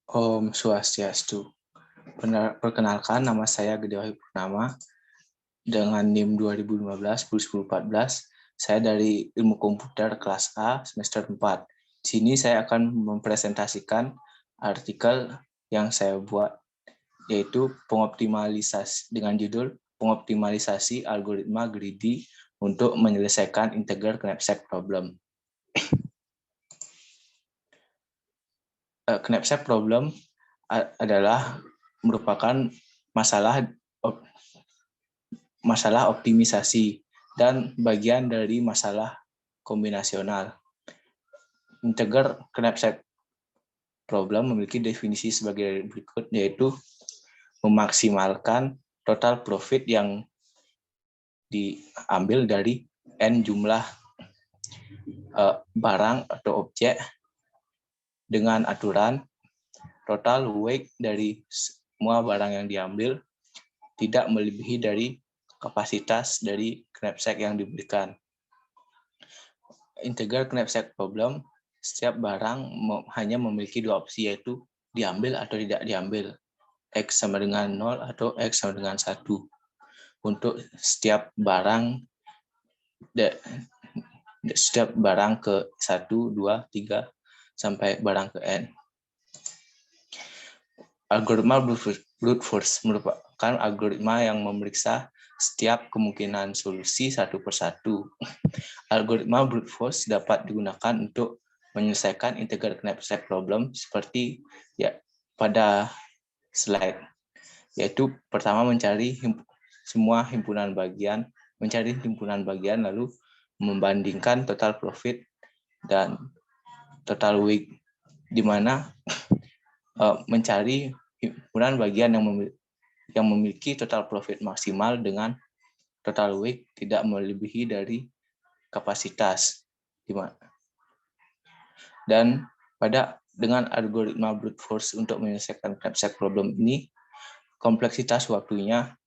Om Swastiastu. Perkenalkan, nama saya Gede Wahyu Purnama dengan NIM 2015-1014. Saya dari Ilmu Komputer kelas A semester 4. Di sini saya akan mempresentasikan artikel yang saya buat, yaitu pengoptimalisasi dengan judul Pengoptimalisasi Algoritma Greedy untuk menyelesaikan integer knapsack problem. Knapsack problem adalah merupakan masalah optimisasi dan bagian dari masalah kombinasional. Integer knapsack problem memiliki definisi sebagai berikut, yaitu memaksimalkan total profit yang diambil dari n jumlah barang atau objek dengan aturan total weight dari semua barang yang diambil tidak melebihi dari kapasitas dari knapsack yang diberikan. Integer knapsack problem, setiap barang hanya memiliki dua opsi, yaitu diambil atau tidak diambil. X sama dengan 0 atau X sama dengan 1. Untuk setiap barang ke 1, 2, 3, sampai barang ke N. Algoritma brute force merupakan algoritma yang memeriksa setiap kemungkinan solusi satu persatu. Algoritma brute force dapat digunakan untuk menyelesaikan integer knapsack problem seperti pada slide, yaitu pertama mencari himpunan bagian lalu membandingkan total profit dan total weight, di mana mencari himpunan bagian yang memiliki total profit maksimal dengan total weight tidak melebihi dari kapasitas. Dan dengan algoritma brute force untuk menyelesaikan knapsack problem ini, kompleksitas waktunya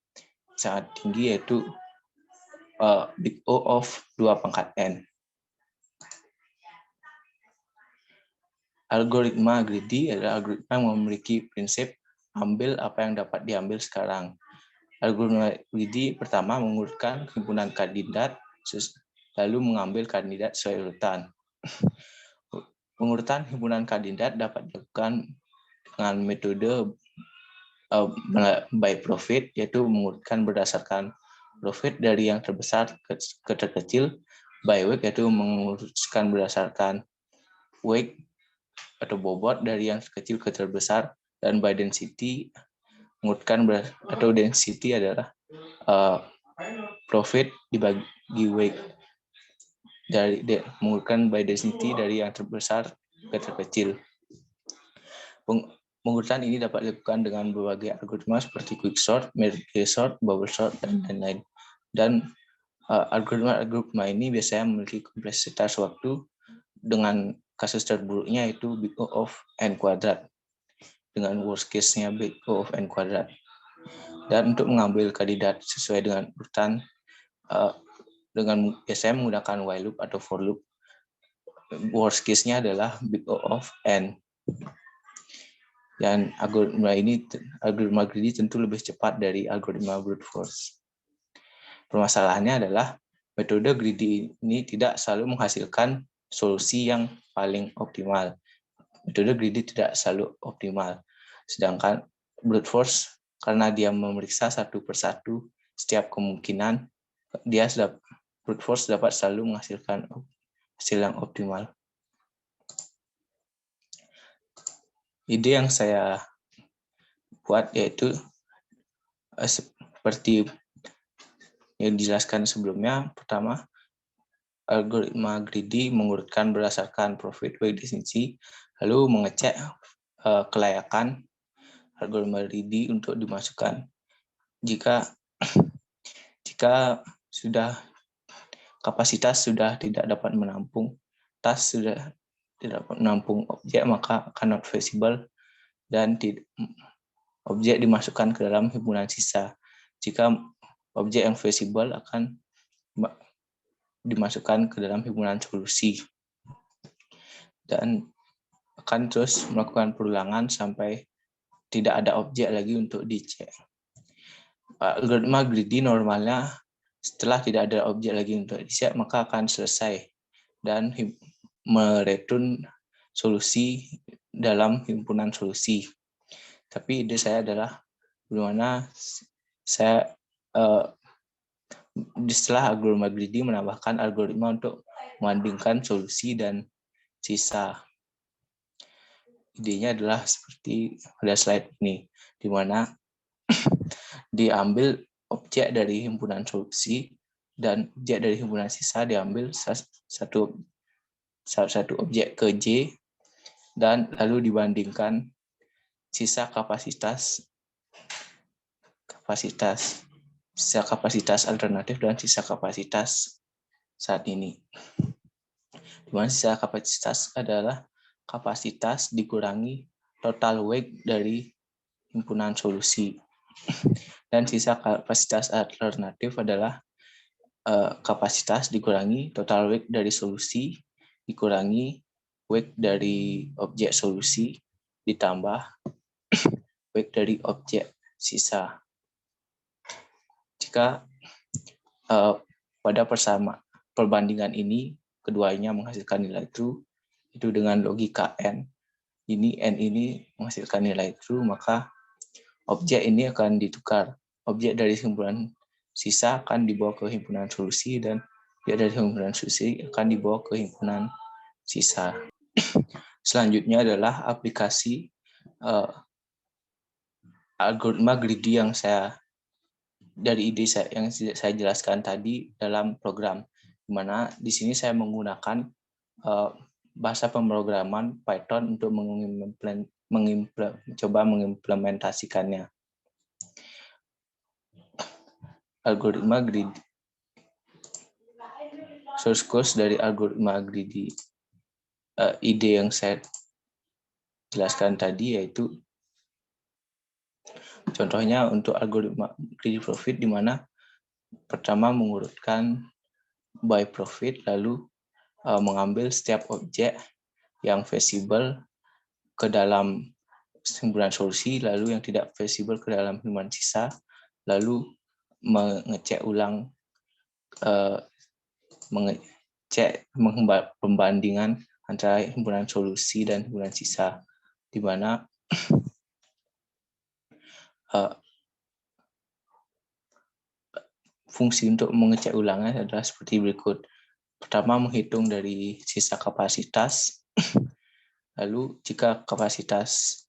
sangat tinggi, yaitu big O of 2 pangkat N. Algoritma greedy adalah algoritma yang memiliki prinsip ambil apa yang dapat diambil sekarang. Algoritma greedy pertama mengurutkan himpunan kandidat, lalu mengambil kandidat sesuai urutan. Pengurutan himpunan kandidat dapat dilakukan dengan metode by profit, yaitu mengurutkan berdasarkan profit dari yang terbesar ke terkecil, by weight, yaitu mengurutkan berdasarkan weight atau bobot dari yang kecil ke terbesar, dan by density, mengurutkan atau density adalah profit dibagi weight, mengurutkan by density dari yang terbesar ke terkecil. Pengurutan ini dapat dilakukan dengan berbagai algoritma seperti quicksort, merge sort, bubble sort, dan lain-lain. Dan algoritma ini biasanya memiliki kompleksitas waktu dengan kasus terburuknya yaitu big O of n kuadrat, dengan worst case-nya big O of n kuadrat. Dan untuk mengambil kandidat sesuai dengan urutan, dengan biasanya menggunakan while loop atau for loop, worst case-nya adalah big O of n. Dan algoritma greedy tentu lebih cepat dari algoritma brute force. Permasalahannya adalah metode greedy ini tidak selalu menghasilkan solusi yang paling optimal. Metode greedy tidak selalu optimal. Sedangkan brute force, karena dia memeriksa satu persatu setiap kemungkinan, brute force dapat selalu menghasilkan hasil yang optimal. Ide yang saya buat yaitu seperti yang dijelaskan sebelumnya. Pertama, algoritma greedy mengurutkan berdasarkan profit weight density, lalu mengecek kelayakan algoritma greedy untuk dimasukkan. Jika kapasitas sudah tidak dapat menampung, task sudah tidak dapat menampung objek, maka akan not feasible dan objek dimasukkan ke dalam himpunan sisa. Jika objek yang feasible akan dimasukkan ke dalam himpunan solusi. Dan akan terus melakukan perulangan sampai tidak ada objek lagi untuk dicek. Algoritma greedy normalnya setelah tidak ada objek lagi untuk dicek, maka akan selesai dan mereturn solusi dalam himpunan solusi. Tapi ide saya adalah bagaimana saya setelah algoritma greedy menambahkan algoritma untuk membandingkan solusi dan sisa. Idenya adalah seperti pada slide ini, di mana diambil objek dari himpunan solusi dan objek dari himpunan sisa diambil satu objek ke J dan lalu dibandingkan sisa kapasitas alternatif dan sisa kapasitas saat ini. Di mana sisa kapasitas adalah kapasitas dikurangi total weight dari himpunan solusi. Dan sisa kapasitas alternatif adalah kapasitas dikurangi total weight dari solusi dikurangi weight dari objek solusi ditambah weight dari objek sisa. Jika pada perbandingan ini keduanya menghasilkan nilai true, itu dengan logika n ini menghasilkan nilai true, maka objek ini akan ditukar. Objek dari himpunan sisa akan dibawa ke himpunan solusi dan objek dari himpunan solusi akan dibawa ke himpunan sisa. Selanjutnya adalah aplikasi algoritma greedy yang dari ide yang saya jelaskan tadi dalam program, di mana di sini saya menggunakan bahasa pemrograman Python untuk mencoba mengimplementasikannya. Algoritma greedy. Source code dari algoritma greedy. Ide yang saya jelaskan tadi yaitu contohnya untuk algoritma greedy profit, di mana pertama mengurutkan by profit, lalu mengambil setiap objek yang visible ke dalam himpunan solusi, lalu yang tidak visible ke dalam himpunan sisa, lalu mengecek ulang pembandingan antara himpunan solusi dan himpunan sisa, di mana fungsi untuk mengecek ulangnya adalah seperti berikut. Pertama, menghitung dari sisa kapasitas, lalu jika kapasitas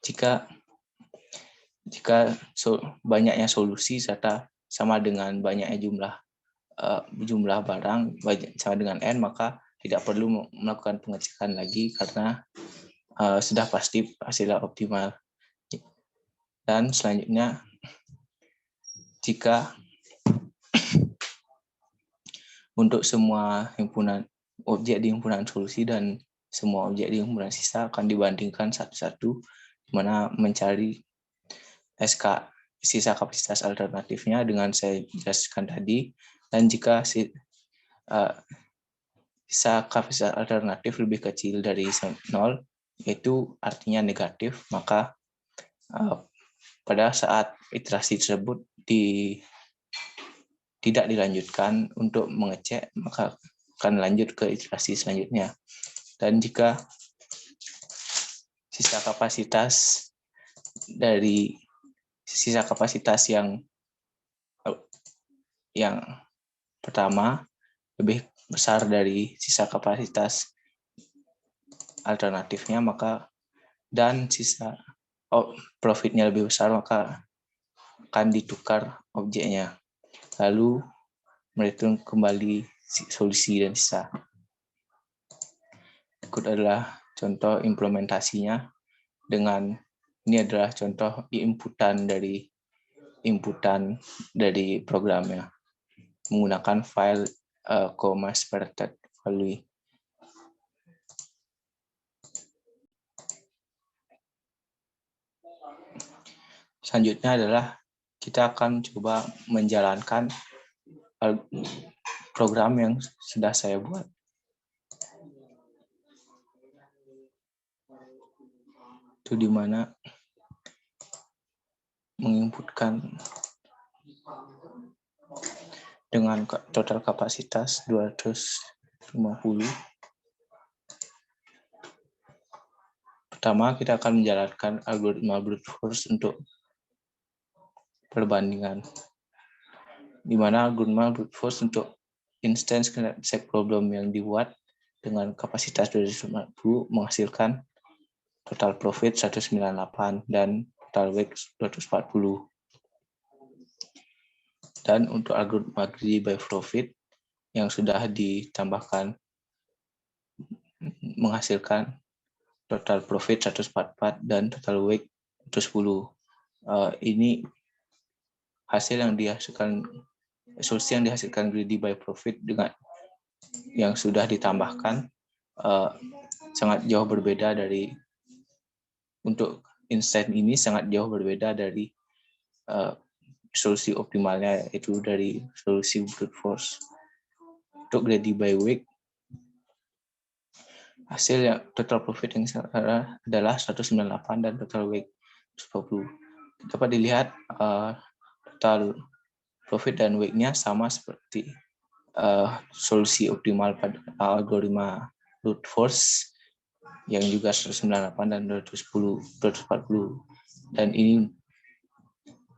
jika banyaknya solusi serta sama dengan banyaknya jumlah barang sama dengan n, maka tidak perlu melakukan pengecekan lagi karena sudah pasti hasilnya optimal. Dan selanjutnya, jika untuk semua objek di himpunan solusi dan semua objek di himpunan sisa akan dibandingkan satu-satu, di mana mencari sisa kapasitas alternatifnya dengan saya jelaskan tadi. Dan jika sisa kapasitas alternatif lebih kecil dari 0, yaitu artinya negatif, maka pada saat iterasi tersebut tidak dilanjutkan untuk mengecek, maka akan lanjut ke iterasi selanjutnya. Dan jika sisa kapasitas yang pertama lebih besar dari sisa kapasitas alternatifnya, dan sisa profitnya lebih besar, maka akan ditukar objeknya, lalu mereturn kembali solusi dan sisa. Berikut adalah contoh implementasinya. Ini adalah contoh inputan dari programnya menggunakan file comma-separated value. Selanjutnya adalah kita akan coba menjalankan program yang sudah saya buat. Itu di mana menginputkan dengan total kapasitas 250. Pertama, kita akan menjalankan algoritma brute force untuk perbandingan, di mana algoritma brute force untuk instance knapsack problem yang dibuat dengan kapasitas 250 menghasilkan total profit 198 dan total wake 240. Dan untuk algoritma greedy by profit yang sudah ditambahkan menghasilkan total profit 144 dan total wake 110. Ini hasil yang dihasilkan, solusi yang dihasilkan greedy by profit dengan yang sudah ditambahkan sangat jauh berbeda dari, untuk instant ini sangat jauh berbeda dari solusi optimalnya, yaitu dari solusi brute force. Untuk greedy by wake, hasil yang total profit yang adalah 198 dan total wake 140. Dapat dilihat total profit dan wake-nya sama seperti solusi optimal pada algoritma brute force yang juga 198 dan 240. Dan ini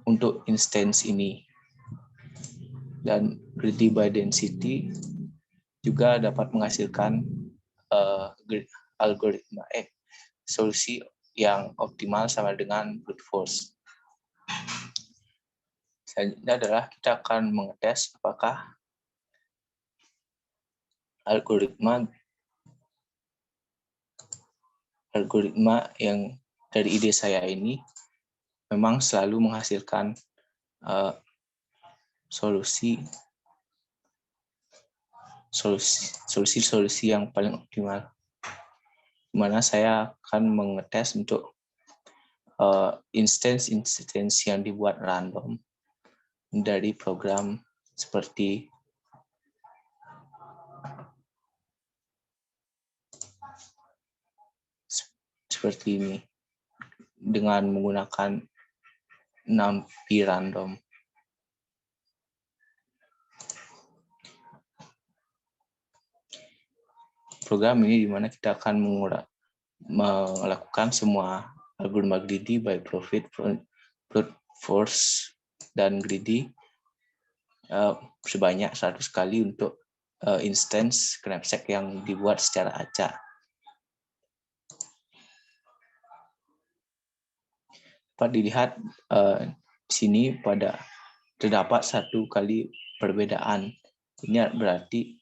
untuk instance ini. Dan greedy by density juga dapat menghasilkan algoritma solusi yang optimal sama dengan brute force. Selanjutnya adalah kita akan mengetes apakah algoritma yang dari ide saya ini memang selalu menghasilkan solusi yang paling optimal. Di mana saya akan mengetes untuk instance yang dibuat random dari program seperti ini dengan menggunakan NumPy random. Program ini di mana kita akan melakukan semua algoritma greedy by profit, brute force, dan greedy sebanyak 100 kali untuk instance knapsack yang dibuat secara acak. Dapat dilihat di sini terdapat 1 kali perbedaan. Ini berarti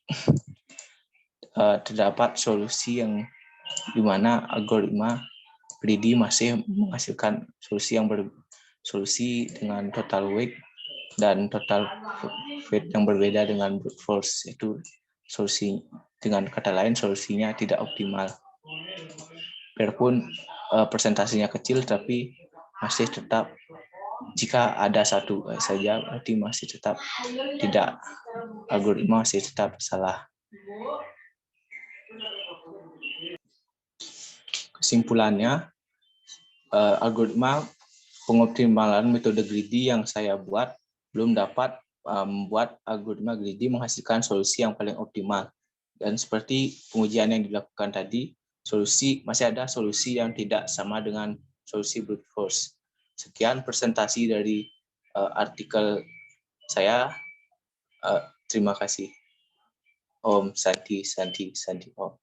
terdapat solusi yang di mana algoritma greedy masih menghasilkan solusi dengan total wake dan total weight yang berbeda dengan brute force. Itu solusi, dengan kata lain solusinya tidak optimal. Biarpun persentasenya kecil, tapi masih tetap, jika ada 1 saja berarti masih tetap tidak, algoritma masih tetap salah. Kesimpulannya, algoritma pengoptimalan metode greedy yang saya buat belum dapat membuat algoritma greedy menghasilkan solusi yang paling optimal. Dan seperti pengujian yang dilakukan tadi, masih ada solusi yang tidak sama dengan solusi brute force. Sekian presentasi dari artikel saya. Terima kasih. Om Santi Om.